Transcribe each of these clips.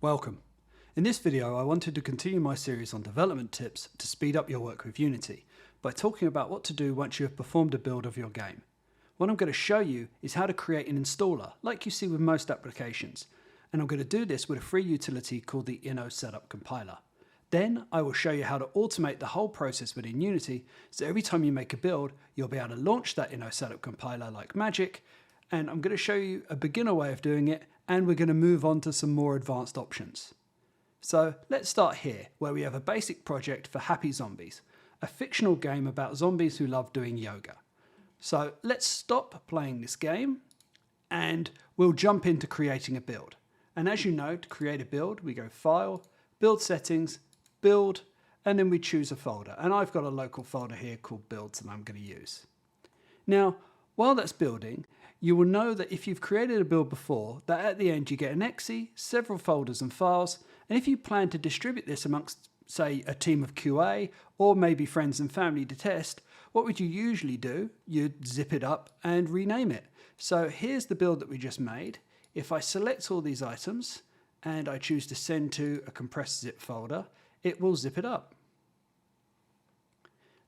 Welcome. In this video, I wanted to continue my series on development tips to speed up your work with Unity by talking about what to do once you have performed a build of your game. What I'm going to show you is how to create an installer, like you see with most applications, and I'm going to do this with a free utility called the Inno Setup Compiler. Then I will show you how to automate the whole process within Unity, so every time you make a build, you'll be able to launch that Inno Setup Compiler like magic, and I'm going to show you a beginner way of doing it, and we're going to move on to some more advanced options. So let's start here, where we have a basic project for Happy Zombies, a fictional game about zombies who love doing yoga. So let's stop playing this game, and we'll jump into creating a build. And as you know, to create a build, we go File, Build Settings, Build, and then we choose a folder. And I've got a local folder here called Builds that I'm going to use. Now, while that's building, you will know that if you've created a build before, that at the end you get an exe, several folders and files, and if you plan to distribute this amongst, say, a team of QA, or maybe friends and family to test, what would you usually do? You'd zip it up and rename it. So here's the build that we just made. If I select all these items, and I choose to send to a compressed zip folder, it will zip it up.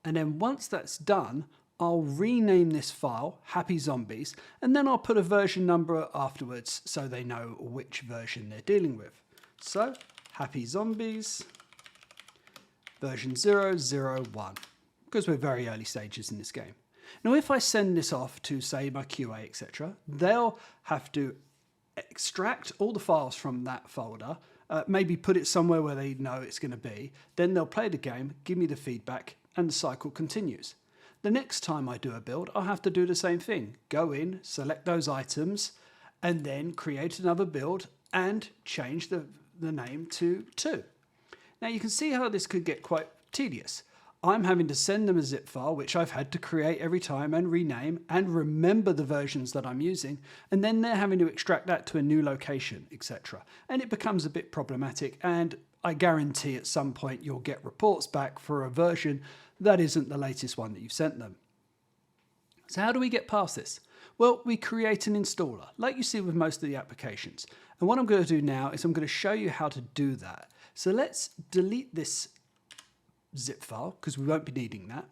And then once that's done, I'll rename this file Happy Zombies, and then I'll put a version number afterwards so they know which version they're dealing with. So Happy Zombies version 001, because we're very early stages in this game. Now if I send this off to, say, my QA, etc., they'll have to extract all the files from that folder, maybe put it somewhere where they know it's going to be, then they'll play the game, give me the feedback, and the cycle continues. The next time I do a build, I'll have to do the same thing. Go in, select those items, and then create another build and change the name to 2. Now you can see how this could get quite tedious. I'm having to send them a zip file, which I've had to create every time and rename and remember the versions that I'm using, and then they're having to extract that to a new location, etc. And it becomes a bit problematic, and I guarantee at some point you'll get reports back for a version that isn't the latest one that you've sent them. So how do we get past this? Well, we create an installer, like you see with most of the applications. And what I'm going to do now is I'm going to show you how to do that. So let's delete this zip file, because we won't be needing that.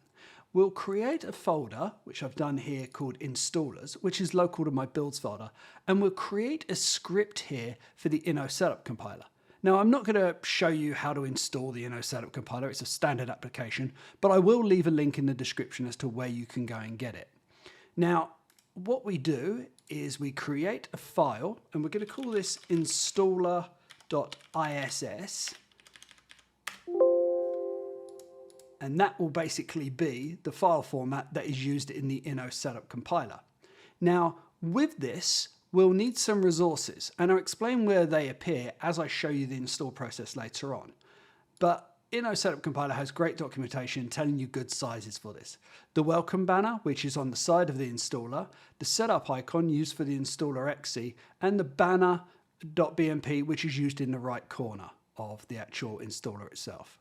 We'll create a folder, which I've done here, called installers, which is local to my builds folder. And we'll create a script here for the Inno Setup Compiler. Now, I'm not going to show you how to install the Inno Setup Compiler. It's a standard application, but I will leave a link in the description as to where you can go and get it. Now, what we do is we create a file, and we're going to call this installer.iss. And that will basically be the file format that is used in the Inno Setup Compiler. Now, with this, we'll need some resources, and I'll explain where they appear as I show you the install process later on. But Inno Setup Compiler has great documentation telling you good sizes for this. The welcome banner, which is on the side of the installer, the setup icon used for the installer exe, and the banner.bmp, which is used in the right corner of the actual installer itself.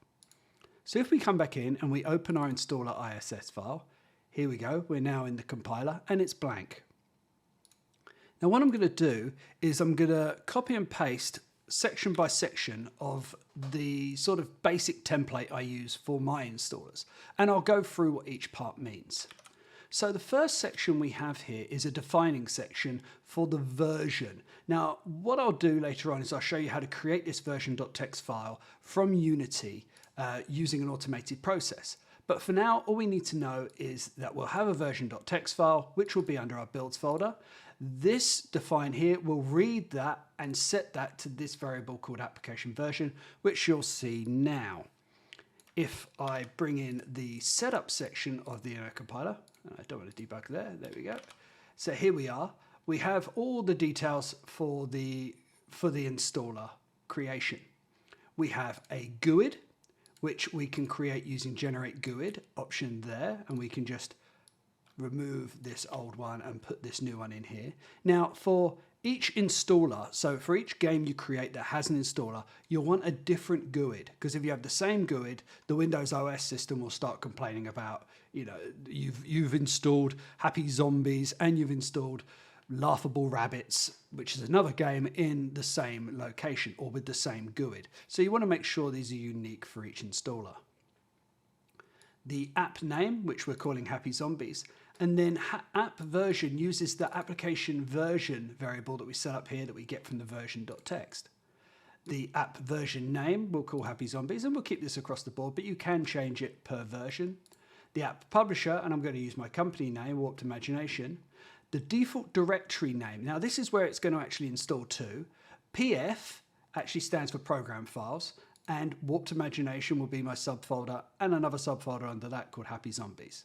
So if we come back in and we open our installer ISS file, here we go, we're now in the compiler and it's blank. Now what I'm going to do is I'm going to copy and paste section by section of the sort of basic template I use for my installers, and I'll go through what each part means. So the first section we have here is a defining section for the version. Now what I'll do later on is I'll show you how to create this version.txt file from Unity using an automated process. But for now, all we need to know is that we'll have a version.txt file, which will be under our builds folder. This define here will read that and set that to this variable called application version, which you'll see now. If I bring in the setup section of the Inno compiler, I don't want to debug there we go. So here we are. We have all the details for the installer creation. We have a GUID, which we can create using generate GUID option there, and we can just remove this old one and put this new one in here. Now for each installer, so for each game you create that has an installer, you'll want a different GUID, because if you have the same GUID, the Windows OS system will start complaining about, you know, you've installed Happy Zombies and you've installed Laughable Rabbits, which is another game in the same location or with the same GUID. So you want to make sure these are unique for each installer. The app name, which we're calling Happy Zombies, and then app version uses the application version variable that we set up here that we get from the version.txt. The app version name we'll call Happy Zombies, and we'll keep this across the board, but you can change it per version. The app publisher, and I'm going to use my company name, Warped Imagination. The default directory name. Now this is where it's going to actually install to. PF actually stands for program files, and Warped Imagination will be my subfolder, and another subfolder under that called Happy Zombies.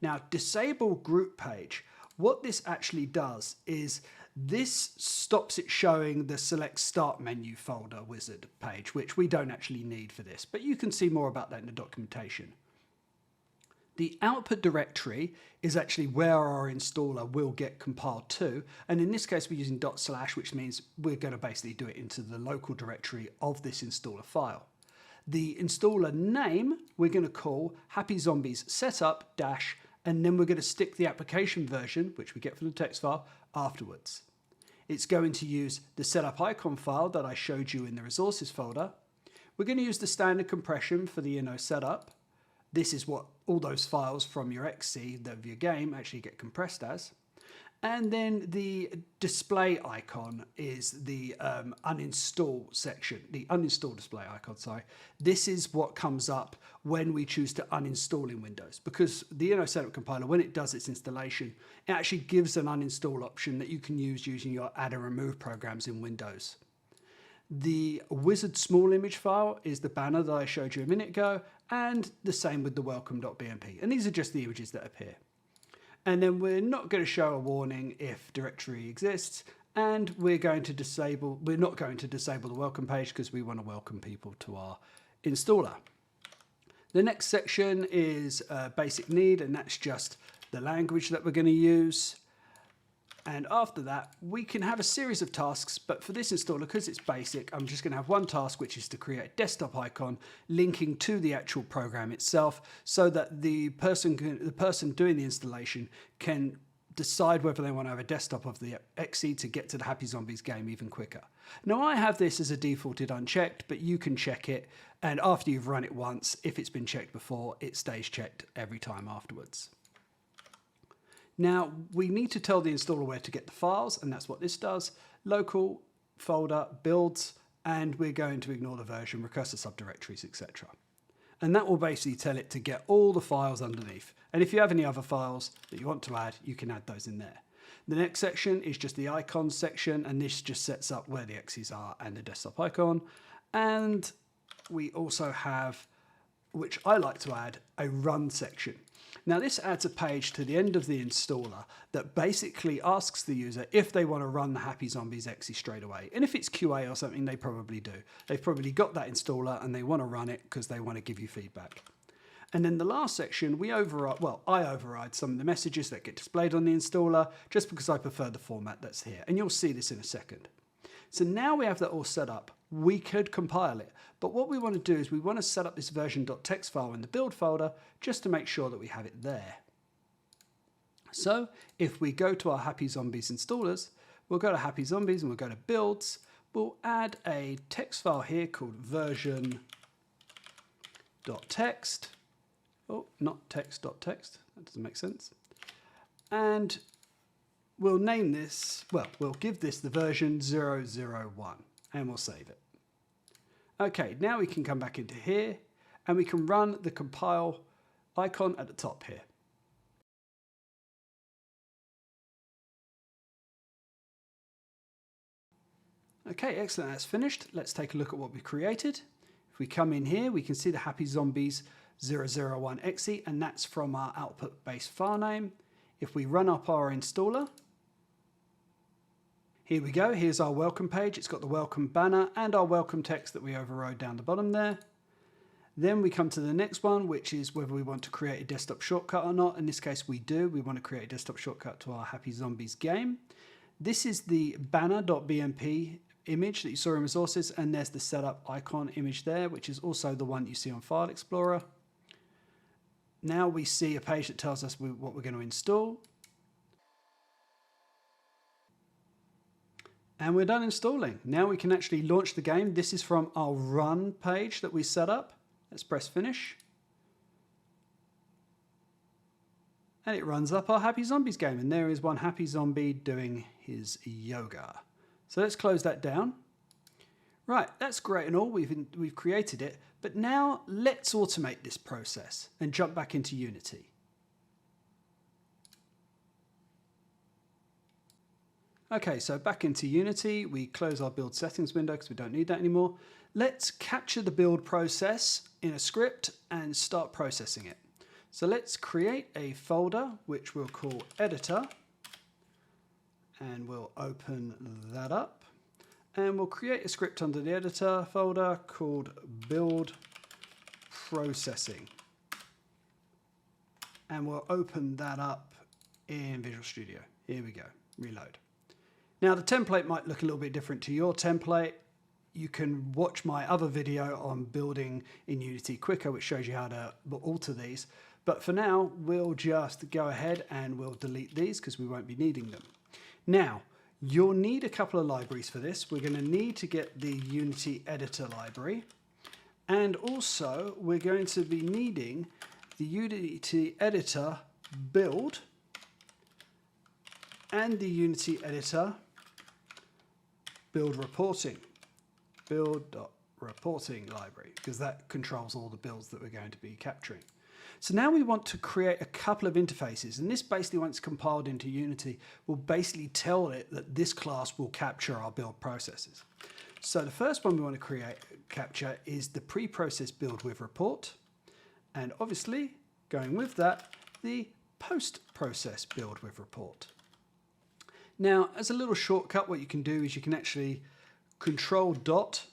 Now, disable group page. What this actually does is this stops it showing the select start menu folder wizard page, which we don't actually need for this, but you can see more about that in the documentation. The output directory is actually where our installer will get compiled to, and in this case we're using // which means we're going to basically do it into the local directory of this installer file. The installer name we're going to call Happy Zombies Setup dash, and then we're going to stick the application version, which we get from the text file, afterwards. It's going to use the setup icon file that I showed you in the resources folder. We're going to use the standard compression for the Inno setup. This is what all those files from your XC of your game actually get compressed as. And then the display icon is the uninstall section, the uninstall display icon, sorry. This is what comes up when we choose to uninstall in Windows, because the Inno Setup Compiler, when it does its installation, it actually gives an uninstall option that you can use using your add and remove programs in Windows. The wizard small image file is the banner that I showed you a minute ago, and the same with the welcome.bmp. And these are just the images that appear. And then we're not going to show a warning if directory exists, and we're not going to disable the welcome page because we want to welcome people to our installer. The next section is basic need, and that's just the language that we're going to use. And after that, we can have a series of tasks, but for this installer, because it's basic, I'm just going to have one task, which is to create a desktop icon linking to the actual program itself, so that the person doing the installation can decide whether they want to have a desktop of the XE to get to the Happy Zombies game even quicker. Now, I have this as a defaulted unchecked, but you can check it, and after you've run it once, if it's been checked before, it stays checked every time afterwards. Now, we need to tell the installer where to get the files, and that's what this does. Local, folder, builds, and we're going to ignore the version, recursive subdirectories, etc. And that will basically tell it to get all the files underneath. And if you have any other files that you want to add, you can add those in there. The next section is just the icons section, and this just sets up where the X's are and the desktop icon. And we also have, which I like to add, a run section. Now this adds a page to the end of the installer that basically asks the user if they want to run the Happy Zombies XE straight away. And if it's QA or something, they probably do. They've probably got that installer and they want to run it because they want to give you feedback. And then the last section, I override some of the messages that get displayed on the installer just because I prefer the format that's here. And you'll see this in a second. So now we have that all set up, we could compile it. But what we want to do is we want to set up this version.txt file in the build folder just to make sure that we have it there. So if we go to our Happy Zombies installers, we'll go to Happy Zombies and we'll go to builds. We'll add a text file here called version.txt. Oh, not text.txt. That doesn't make sense. And we'll name this, well, we'll give this the version 001 and we'll save it. Okay, now we can come back into here and we can run the compile icon at the top here. Okay, excellent, that's finished. Let's take a look at what we've created. If we come in here, we can see the Happy Zombies 001 XE, and that's from our output-based file name. If we run up our installer, here we go, here's our welcome page. It's got the welcome banner and our welcome text that we overrode down the bottom there. Then we come to the next one, which is whether we want to create a desktop shortcut or not. In this case, we do. We want to create a desktop shortcut to our Happy Zombies game. This is the banner.bmp image that you saw in resources, and there's the setup icon image there, which is also the one you see on File Explorer. Now we see a page that tells us what we're going to install. And we're done installing. Now we can actually launch the game. This is from our run page that we set up. Let's press finish. And it runs up our Happy Zombies game. And there is one happy zombie doing his yoga. So let's close that down. Right, that's great and all. We've created it. But now let's automate this process and jump back into Unity. Okay, so back into Unity, we close our build settings window because we don't need that anymore. Let's capture the build process in a script and start processing it. So let's create a folder which we'll call editor, and we'll open that up. And we'll create a script under the editor folder called build processing. And we'll open that up in Visual Studio. Here we go, reload. Now the template might look a little bit different to your template. You can watch my other video on building in Unity quicker, which shows you how to alter these. But for now, we'll just go ahead and we'll delete these because we won't be needing them. Now, you'll need a couple of libraries for this. We're going to need to get the Unity editor library. And also, we're going to be needing the Unity editor build and the Unity editor build reporting. Build.reporting library, because that controls all the builds that we're going to be capturing. So now we want to create a couple of interfaces, and this basically, once compiled into Unity, will basically tell it that this class will capture our build processes. So the first one we want to capture is the pre-process build with report, and obviously, going with that, the post-process build with report. Now, as a little shortcut, what you can do is you can actually control dot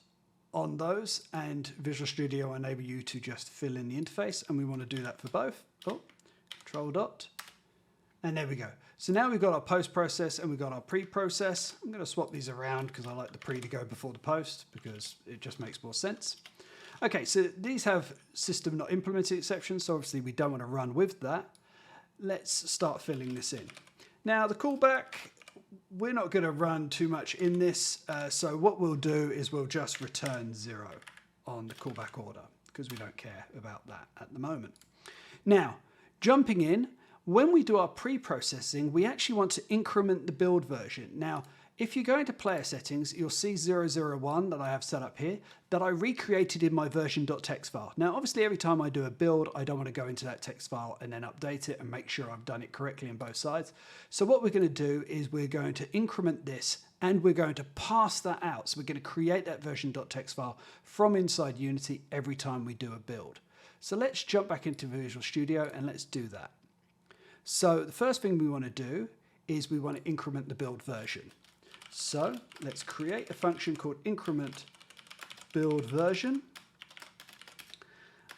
on those, and Visual Studio will enable you to just fill in the interface, and we want to do that for both. Control dot, and there we go. So now we've got our post process and we've got our pre-process. I'm going to swap these around because I like the pre to go before the post because it just makes more sense. Okay, so these have system not implemented exceptions, so obviously we don't want to run with that. Let's start filling this in. Now the callback, we're not going to run too much in this, so what we'll do is we'll just return 0 on the callback order because we don't care about that at the moment. Now, jumping in, when we do our pre-processing, we actually want to increment the build version. Now, if you go into player settings, you'll see 001 that I have set up here that I recreated in my version.txt file. Now, obviously, every time I do a build, I don't want to go into that text file and then update it and make sure I've done it correctly on both sides. So what we're going to do is we're going to increment this and we're going to pass that out. So we're going to create that version.txt file from inside Unity every time we do a build. So let's jump back into Visual Studio and let's do that. So the first thing we want to do is we want to increment the build version. So let's create a function called increment build version.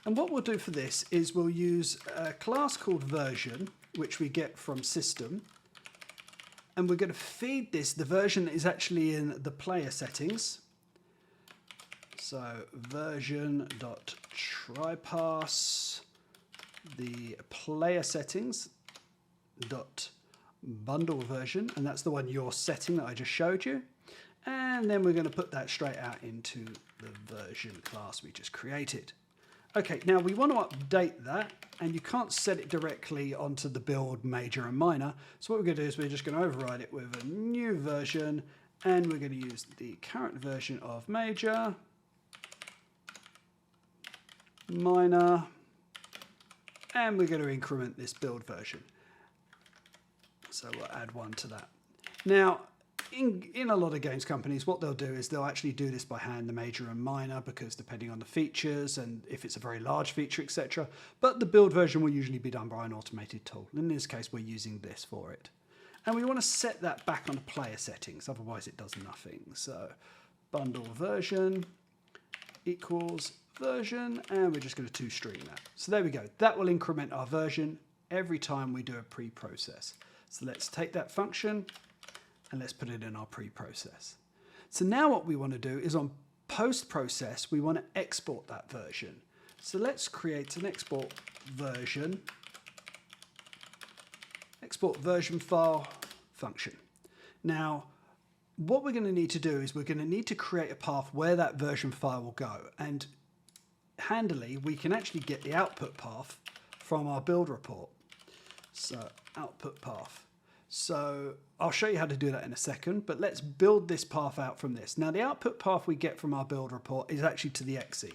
And what we'll do for this is we'll use a class called version, which we get from system. And we're going to feed this. The version is actually in the player settings. So version.trypass the player settings dot bundle version, and that's the one you're setting that I just showed you. And then we're going to put that straight out into the version class we just created. Okay, now we want to update that, and you can't set it directly onto the build major and minor. So what we're going to do is we're just going to override it with a new version, and we're going to use the current version of major, minor, and we're going to increment this build version. So we'll add 1 to that. Now, in a lot of games companies, what they'll do is they'll actually do this by hand, the major and minor, because depending on the features and if it's a very large feature, etc. But the build version will usually be done by an automated tool. In this case, we're using this for it. And we want to set that back on the player settings, otherwise it does nothing. So bundle version equals version, and we're just going to toString that. So there we go. That will increment our version every time we do a pre-process. So let's take that function and let's put it in our pre-process. So now what we want to do is on post-process, we want to export that version. So let's create an export version file function. Now, what we're going to need to do is we're going to need to create a path where that version file will go. And handily, we can actually get the output path from our build report. So output path. So I'll show you how to do that in a second, but let's build this path out from this. Now the output path we get from our build report is actually to the exe,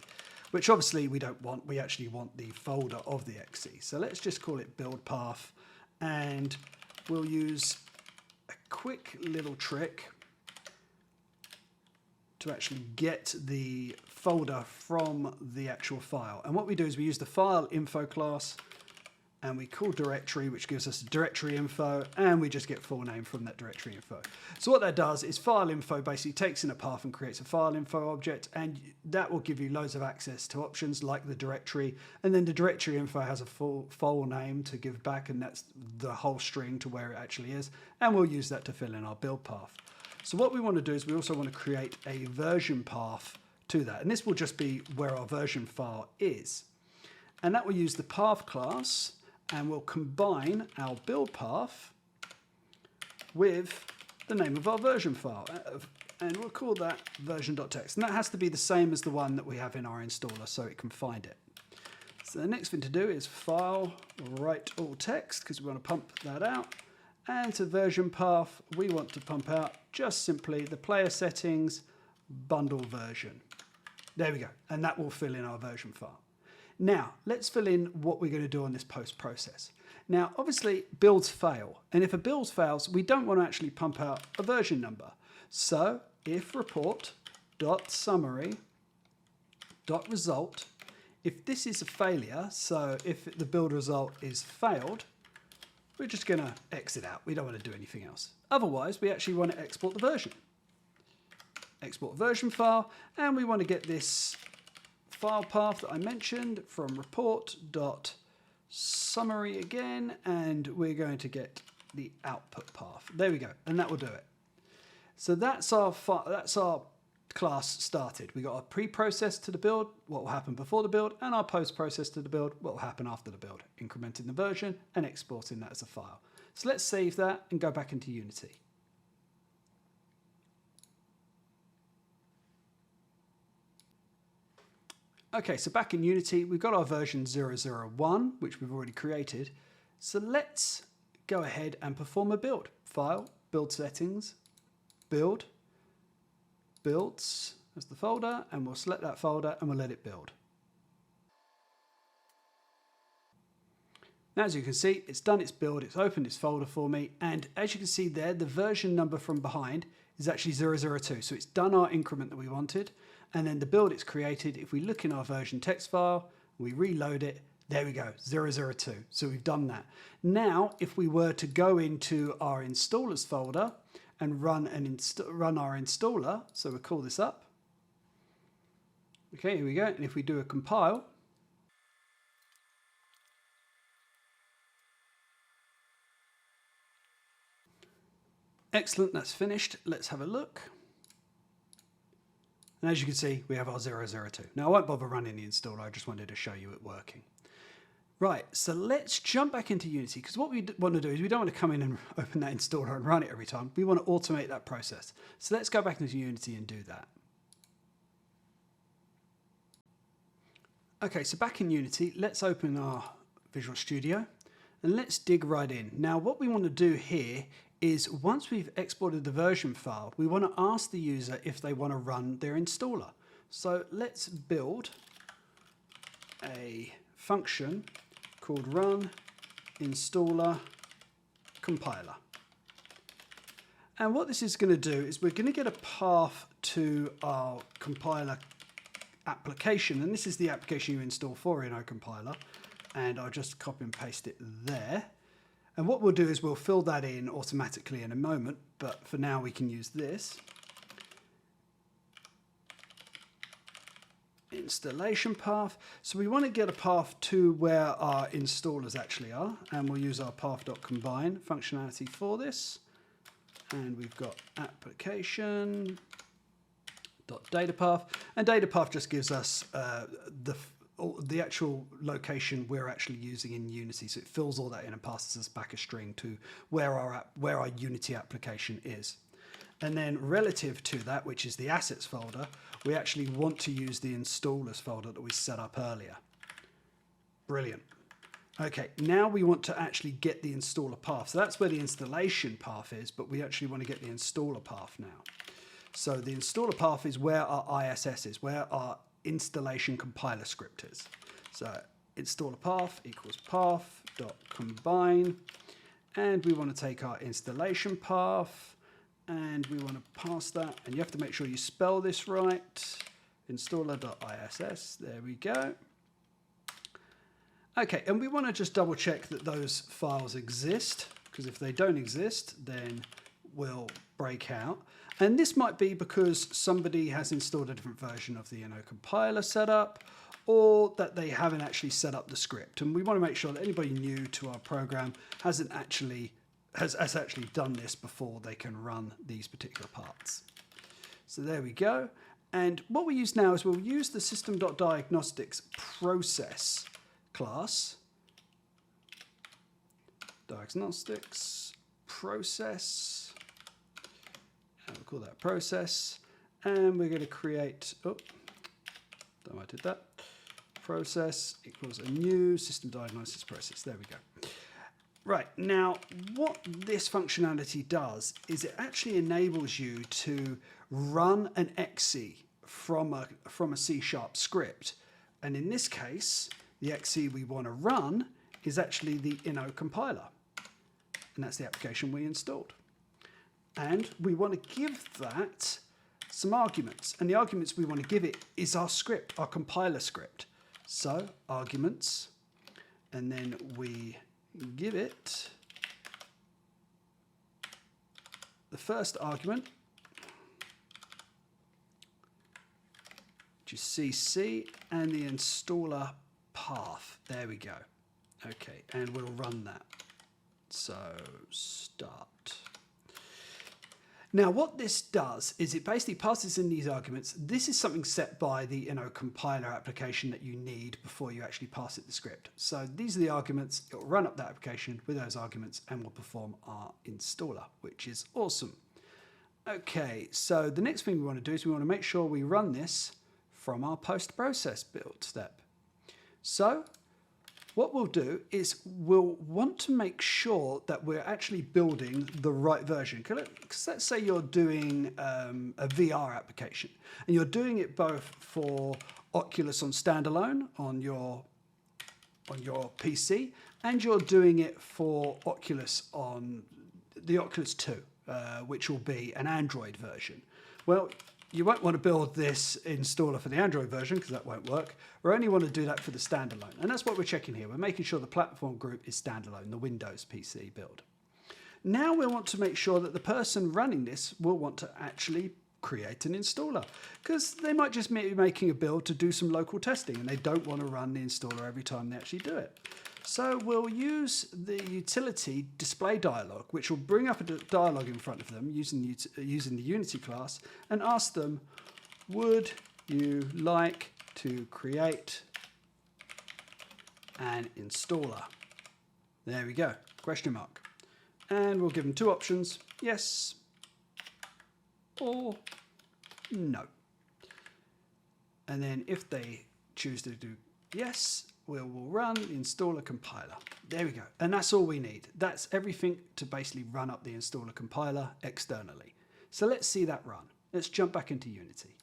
which obviously we don't want. We actually want the folder of the exe. So let's just call it build path, and we'll use a quick little trick to actually get the folder from the actual file. And what we do is we use the file info class, and we call directory, which gives us directory info, and we just get full name from that directory info. So what that does is file info basically takes in a path and creates a file info object, and that will give you loads of access to options like the directory, and then the directory info has a full name to give back, and that's the whole string to where it actually is, and we'll use that to fill in our build path. So what we want to do is we also want to create a version path to that, and this will just be where our version file is. And that will use the path class, and we'll combine our build path with the name of our version file. And we'll call that version.txt. And that has to be the same as the one that we have in our installer so it can find it. So the next thing to do is file, write all text, because we want to pump that out. And to version path, we want to pump out just simply the player settings bundle version. There we go. And that will fill in our version file. Now, let's fill in what we're going to do on this post process. Now, obviously, builds fail. And if a build fails, we don't want to actually pump out a version number. So if report.summary.result, if this is a failure, so if the build result is failed, we're just going to exit out. We don't want to do anything else. Otherwise, we actually want to export the version. Export version file, and we want to get this file path that I mentioned from report.summary again, and we're going to get the output path. There we go, and that will do it. So that's our class started. We got our pre-process to the build, what will happen before the build, and our post-process to the build, what will happen after the build, incrementing the version and exporting that as a file. So let's save that and go back into Unity. Okay, so back in Unity, we've got our version 001, which we've already created. So let's go ahead and perform a build. File, build settings, build, builds as the folder, and we'll select that folder and we'll let it build. Now, as you can see, it's done its build, it's opened its folder for me, and as you can see there, the version number from behind is actually 002. So it's done our increment that we wanted. And then the build it's created, if we look in our version text file, we reload it, there we go, 002. So we've done that. Now, if we were to go into our installers folder and run our installer, so we'll call this up. Okay, here we go. And if we do a compile, excellent, that's finished. Let's have a look. And as you can see, we have our 002. Now, I won't bother running the installer. I just wanted to show you it working. Right, so let's jump back into Unity, because what we want to do is we don't want to come in and open that installer and run it every time. We want to automate that process. So let's go back into Unity and do that. Okay, so back in Unity, let's open our Visual Studio and let's dig right in. Now, what we want to do here is once we've exported the version file, we want to ask the user if they want to run their installer. So let's build a function called run installer compiler. And what this is going to do is we're going to get a path to our compiler application, and this is the application you install for Inno Compiler, and I'll just copy and paste it there. And what we'll do is we'll fill that in automatically in a moment, but for now we can use this. Installation path. So we want to get a path to where our installers actually are, and we'll use our path.combine functionality for this. And we've got application.datapath, and datapath just gives us the actual location we're actually using in Unity. So it fills all that in and passes us back a string to where our Unity application is. And then relative to that, which is the assets folder, we actually want to use the installers folder that we set up earlier. Brilliant. Okay, now we want to actually get the installer path. So that's where the installation path is, but we actually want to get the installer path now. So the installer path is where our ISS is, where our installation compiler script is. So installer path equals path.combine, and we want to take our installation path and we want to pass that, and you have to make sure you spell this right. Installer.iss, there we go. Okay, and we want to just double check that those files exist, because if they don't exist, then we'll break out. And this might be because somebody has installed a different version of the Inno compiler setup, or that they haven't actually set up the script. And we want to make sure that anybody new to our program has actually done this before they can run these particular parts. So there we go. And what we use now is we'll use the system.diagnostics process class, diagnostics process, and we'll call that process, and we're going to create, don't know why I did that, process equals a new system diagnostics process. There we go. Right, now what this functionality does is it actually enables you to run an exe from a C# script, and in this case the exe we want to run is actually the Inno compiler, and that's the application we installed. And we want to give that some arguments, and the arguments we want to give it is our script, our compiler script. So arguments, and then we give it the first argument, which is cc, and the installer path. There we go. Okay, and we'll run that. So start. Now what this does is it basically passes in these arguments. This is something set by the Inno compiler application that you need before you actually pass it the script. So these are the arguments. It will run up that application with those arguments and will perform our installer, which is awesome. Okay, so the next thing we want to do is we want to make sure we run this from our post-process build step. So what we'll do is we'll want to make sure that we're actually building the right version. Because let's say you're doing a VR application and you're doing it both for Oculus on standalone on your PC, and you're doing it for Oculus on the Oculus 2, which will be an Android version. Well, you won't want to build this installer for the Android version because that won't work. We only want to do that for the standalone. And that's what we're checking here. We're making sure the platform group is standalone, the Windows PC build. Now we want to make sure that the person running this will want to actually create an installer, because they might just be making a build to do some local testing and they don't want to run the installer every time they actually do it. So we'll use the utility display dialog, which will bring up a dialog in front of them using the Unity class, and ask them, would you like to create an installer? There we go, question mark. And we'll give them two options, yes or no. And then if they choose to do yes, we'll run the installer compiler. There we go. And that's all we need. That's everything to basically run up the installer compiler externally. So let's see that run. Let's jump back into Unity.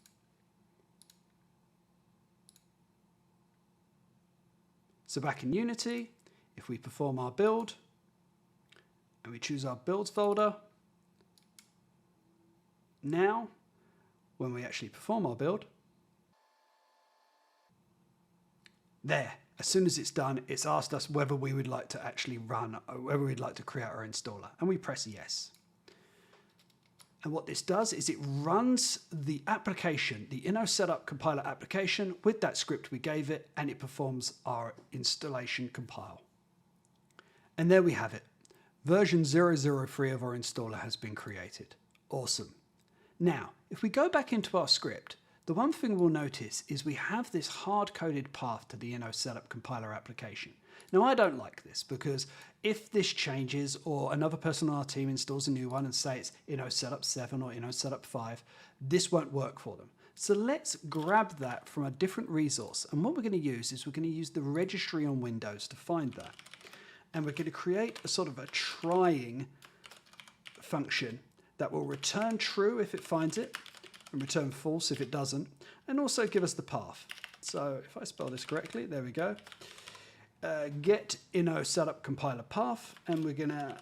So back in Unity, if we perform our build and we choose our builds folder, now when we actually perform our build, there, as soon as it's done, it's asked us whether we would like to actually run, or whether we'd like to create our installer, and we press yes. And what this does is it runs the application, the Inno Setup Compiler application, with that script we gave it, and it performs our installation compile. And there we have it. Version 003 of our installer has been created. Awesome. Now, if we go back into our script, the one thing we'll notice is we have this hard-coded path to the Inno Setup Compiler application. Now I don't like this because if this changes or another person on our team installs a new one and say it's Inno Setup 7 or Inno Setup 5, this won't work for them. So let's grab that from a different resource, and what we're going to use is we're going to use the registry on Windows to find that. And we're going to create a sort of a trying function that will return true if it finds it and return false if it doesn't, and also give us the path. So if I spell this correctly, there we go. Get Inno Setup Compiler path, and we're going to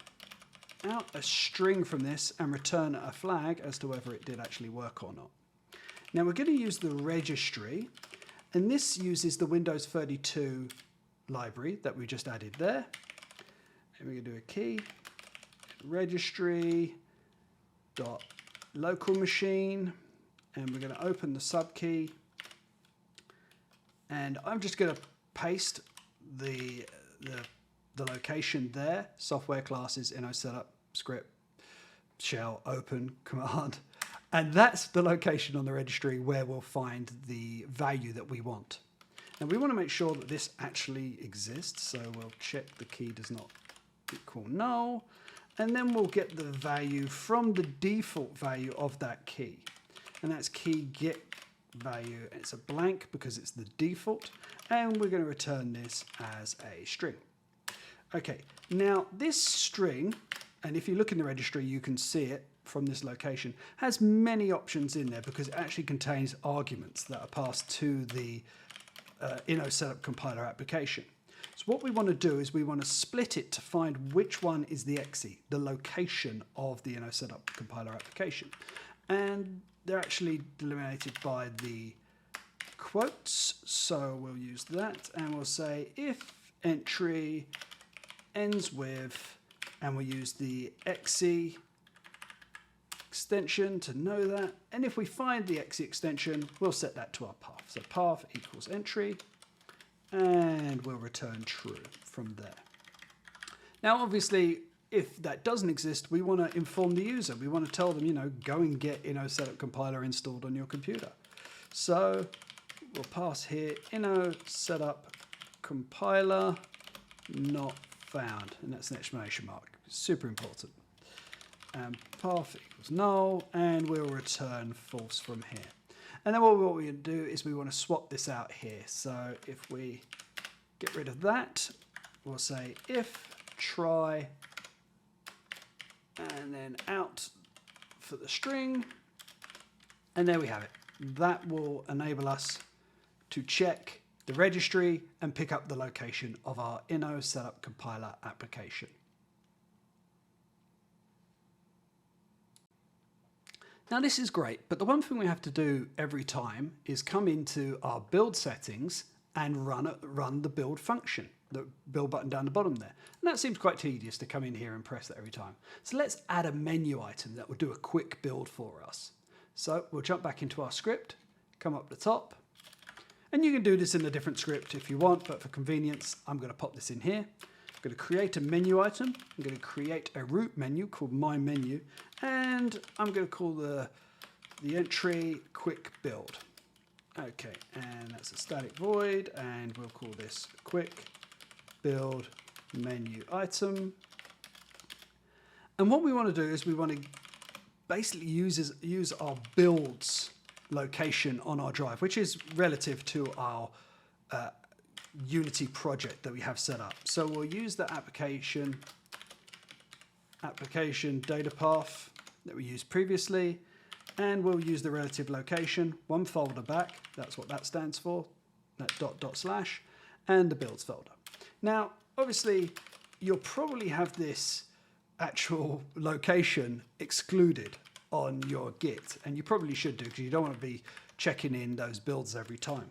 out a string from this and return a flag as to whether it did actually work or not. Now we're going to use the registry, and this uses the Windows 32 library that we just added there. And we're going to do a key, registry dot local machine, and we're going to open the subkey, and I'm just going to paste the location there, software classes, Inno Setup, script, shell, open, command. And that's the location on the registry where we'll find the value that we want. And we want to make sure that this actually exists. So we'll check the key does not equal null. And then we'll get the value from the default value of that key. And that's key get value. It's a blank because it's the default. And we're going to return this as a string. Okay, now this string, and if you look in the registry, you can see it from this location, has many options in there because it actually contains arguments that are passed to the Inno Setup Compiler application. So what we want to do is we want to split it to find which one is the exe, the location of the Inno Setup Compiler application. And they're actually delimited by the quotes, so we'll use that, and we'll say if entry ends with, and we'll use the exe extension to know that, and if we find the exe extension, we'll set that to our path. So path equals entry, and we'll return true from there. Now obviously, if that doesn't exist, we want to inform the user. We want to tell them, you know, go and get Inno Setup Compiler installed on your computer. So we'll pass here Inno Setup Compiler not found, and that's an exclamation mark. Super important. Path equals null, and we'll return false from here. And then what we're going to do is we want to swap this out here. So if we get rid of that, we'll say if try, and then out for the string, and there we have it. That will enable us to check the registry and pick up the location of our Inno Setup Compiler application. Now this is great, but the one thing we have to do every time is come into our build settings and run the build function, the build button down the bottom there. And that seems quite tedious to come in here and press that every time. So let's add a menu item that will do a quick build for us. So we'll jump back into our script, come up the top, and you can do this in a different script if you want, but for convenience, I'm going to pop this in here. I'm going to create a menu item. I'm going to create a root menu called My Menu, and I'm going to call the entry quick build. Okay, and that's a static void, and we'll call this quick build menu item. And what we want to do is we want to basically use our builds location on our drive, which is relative to our Unity project that we have set up. So we'll use the application data path that we used previously, and we'll use the relative location, one folder back, that's what that stands for, that // and the builds folder. Now, obviously, you'll probably have this actual location excluded on your Git, and you probably should do because you don't want to be checking in those builds every time.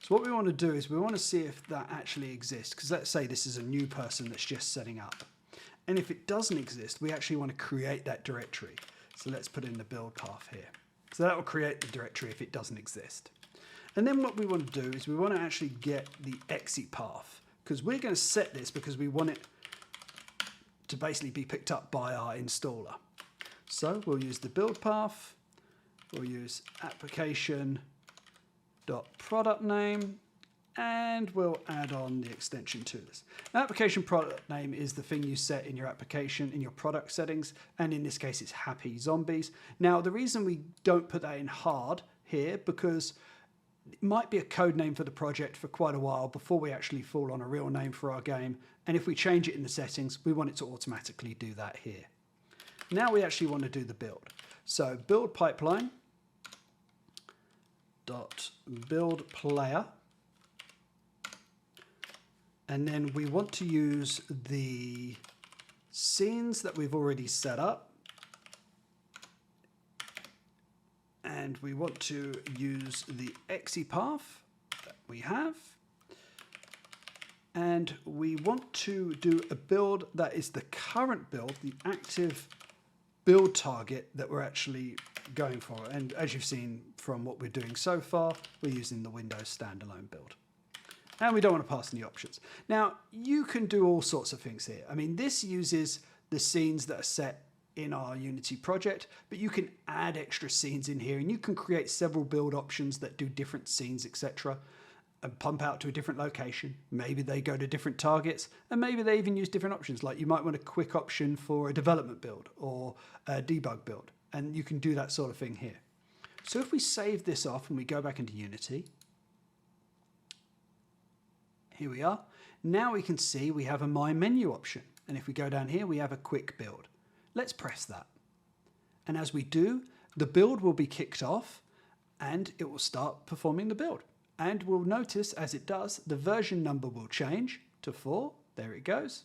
So what we want to do is we want to see if that actually exists, because let's say this is a new person that's just setting up. And if it doesn't exist, we actually want to create that directory. So let's put in the build path here. So that will create the directory if it doesn't exist. And then what we want to do is we want to actually get the exe path, because we're going to set this because we want it to basically be picked up by our installer. So we'll use the build path, we'll use application product name, and we'll add on the extension to this. Now, application product name is the thing you set in your application, in your product settings, and in this case it's Happy Zombies. Now, the reason we don't put that in hard here, because it might be a code name for the project for quite a while before we actually fall on a real name for our game, and if we change it in the settings, we want it to automatically do that here. Now we actually want to do the build. So build pipeline dot build player, and then we want to use the scenes that we've already set up, and we want to use the exe path that we have, and we want to do a build that is the current build, the active build target that we're actually going for. And as you've seen from what we're doing so far, we're using the Windows standalone build. And we don't want to pass any options. Now, you can do all sorts of things here. I mean, this uses the scenes that are set in our Unity project, but you can add extra scenes in here, and you can create several build options that do different scenes, etc., and pump out to a different location. Maybe they go to different targets, and maybe they even use different options. Like you might want a quick option for a development build or a debug build, and you can do that sort of thing here. So if we save this off and we go back into Unity, here we are. Now we can see we have a My Menu option, and if we go down here, we have a quick build. Let's press that. And as we do, the build will be kicked off and it will start performing the build. And we'll notice as it does, the version number will change to 4. There it goes.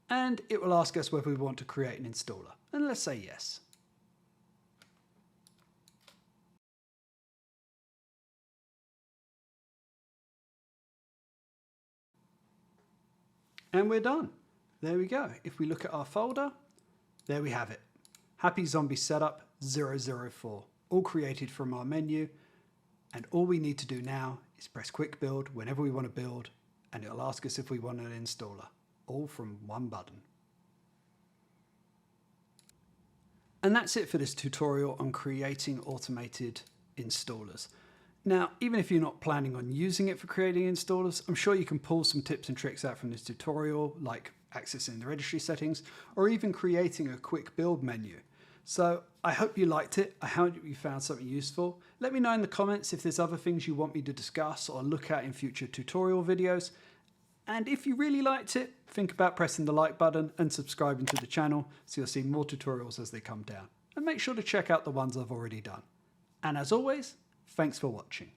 And it will ask us whether we want to create an installer. And let's say yes. And we're done. There we go. If we look at our folder, there we have it. Happy Zombie Setup 004, all created from our menu. And all we need to do now is press quick build whenever we want to build, and it'll ask us if we want an installer, all from one button. And that's it for this tutorial on creating automated installers. Now, even if you're not planning on using it for creating installers, I'm sure you can pull some tips and tricks out from this tutorial, like accessing the registry settings, or even creating a quick build menu. So I hope you liked it. I hope you found something useful. Let me know in the comments if there's other things you want me to discuss or look at in future tutorial videos. And if you really liked it, think about pressing the like button and subscribing to the channel so you'll see more tutorials as they come down. And make sure to check out the ones I've already done. And as always, thanks for watching.